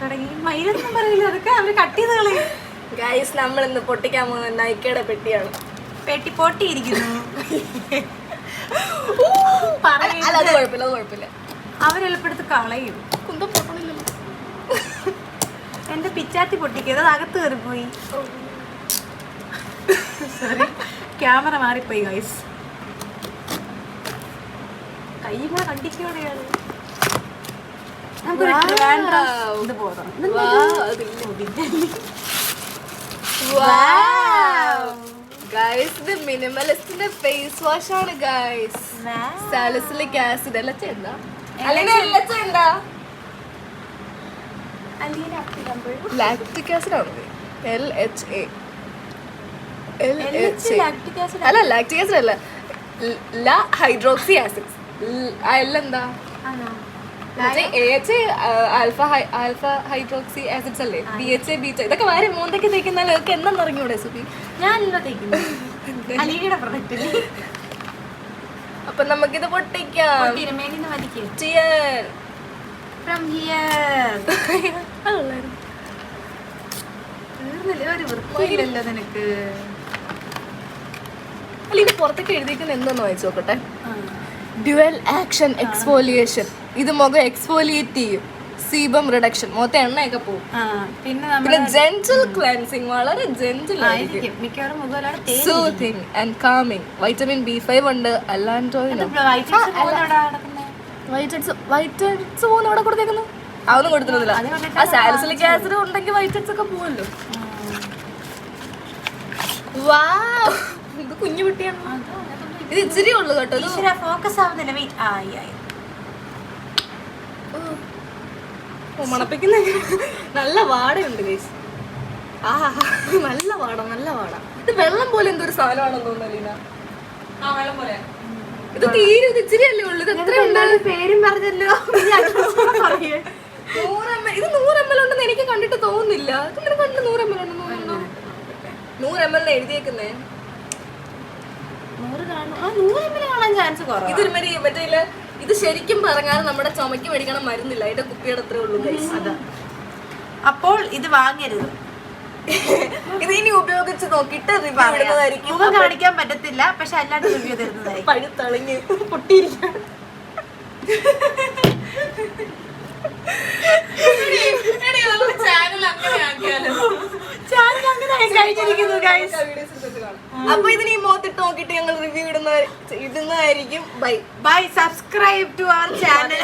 തുടങ്ങി. മയിലൊന്നും പറയില്ല, അതൊക്കെ അവര് കട്ട് ചെയ്ത് കളയും. ഗൈസ്, നമ്മൾ ഇന്ന് പൊട്ടിക്കാൻ പോകുന്ന നൈക്കയുടെ പെട്ടിയാണ്. പെട്ടി പൊട്ടിയിരിക്കുന്നു. അല്ല, അത് കുഴപ്പമില്ല. അവരെളുപ്പെടുത്ത് കളയും. കുന്തം പൊട്ടണില്ലല്ലോ. എന്റെ പിച്ചാത്തി പൊട്ടിക്കത് അകത്ത് കയറിപ്പോയി. സോറി, ക്യാമറ മാറിപ്പോയി ഗൈസ്. കൈ കൂടെ കണ്ടിക്കോടെയാണ്. ഗൈസ്, ഇത് മിനിമലിസ്റ്റിന്റെ ഫേസ് വാഷ് ആണ് ഗൈസ്. സാലിസിലിക് ആസിഡ് അല്ല ചെണ്ട, ലാക്റ്റിക് ആസിഡ് ആണ്. LHA അല്ല, ലാക്റ്റിക് ആസിഡ് അല്ല, ഹൈഡ്രോക്സി ആസിഡ്. എന്താ ആൽഫ ഹൈഡ്രോക്സി ആസിഡ്സ് അല്ലേ, BHA ബീറ്റ. ഇതൊക്കെ വാരി മൂന്നൊക്കെ തേക്കുന്നാലും ഒക്കെ എന്താന്ന് ഇറങ്ങിയൂടെ സുബി? ഞാനല്ലോ തേക്കുന്നു. അലീനയുടെ പ്രൊഡക്റ്റ്. അപ്പൊ നമുക്കിത് പൊട്ടിക്കാം. ഒരു വൃത്തിയില്ലല്ലോ നിനക്ക്. അല്ല, ഇത് പുറത്തേക്ക് എഴുതിയിരിക്കുന്ന എന്തോന്ന് വായിച്ചു നോക്കട്ടെ. Dual action exfoliation. ഇത് മുഖം എക്സ്ഫോലിയേറ്റ് ചെയ്യും. സീബം റിഡക്ഷൻ, മുഖത്തെ എണ്ണയൊക്കെ പോകും. പിന്നെ ജെന്റിൽ ക്ലെൻസിങ്, വളരെ ജെന്റിൽ ആയിരിക്കും. Soothing and calming. Vitamin B5 ഉണ്ട്. അല്ലാൻഡോയിനും വൈറ്റ് ഹെഡ്സ് പോകുന്ന അവിടെ കൊടുത്തേക്കുന്നു. അതൊന്നും കൊടുത്തിരുന്നില്ല. ആ സാലിസിലിക് ആസിഡ് ഉണ്ടെങ്കിൽ വൈറ്റ് ഹെഡ്സ് ഒക്കെ പോകുമല്ലോ. ഇത് കുഞ്ഞു കുട്ടിയാണ്. ഇത് ഇച്ചിരി ഉള്ളു കേട്ടോ. ഫോക്കസ് ആവുന്നില്ല. മണപ്പിക്കുന്ന നല്ല വാടയുണ്ട് ഗൈസ്. നല്ല വാട. ഇത് വെള്ളം പോലെ എന്തൊരു സാധനമാണെന്ന് തോന്നുന്നു ലീന. ഇത് തീരെ ഇത് ഇച്ചിരി അല്ലേ ഉള്ളു. ഇത് എത്ര ഉണ്ട്? പേരും പറഞ്ഞല്ലോ. ഇത് 100 ml ഉണ്ടെന്ന് എനിക്ക് കണ്ടിട്ട് തോന്നുന്നില്ല. കണ്ടിട്ട് 100 ml ഉണ്ടെന്ന് തോന്നുന്നു. 100 ml എഴുതിയേക്കുന്നേ. 100 ml കാണാൻ ചാൻസ് കുറവാണ്. ഇതൊരു മറ്റേ ഇത് ശരിക്കും പറഞ്ഞാൽ നമ്മുടെ ചുമക്ക് മേടിക്കണം മരുന്നില്ല. അതിന്റെ കുപ്പിയുടെ അത്രേ ഉള്ളൂ ഗൈസ്. അപ്പോൾ ഇത് വാങ്ങരുത്. ഇത് ഇനി ഉപയോഗിച്ച് നോക്കിയിട്ട് റിവ്യൂ ഇടുന്നതായിരിക്കും. മുഖം കാണിക്കാൻ പറ്റത്തില്ല, പക്ഷെ അല്ലാണ്ട് റിവ്യൂ തരുന്നതായിരിക്കും. പഴുത്തളഞ്ഞ് പൊട്ടിയിരിക്കും. അപ്പൊ ഇതിന് ഈ മോത്തിട്ട് നോക്കിയിട്ട് ഞങ്ങൾ റിവ്യൂ ഇടുന്നതായിരിക്കും. By. Subscribe to our channel.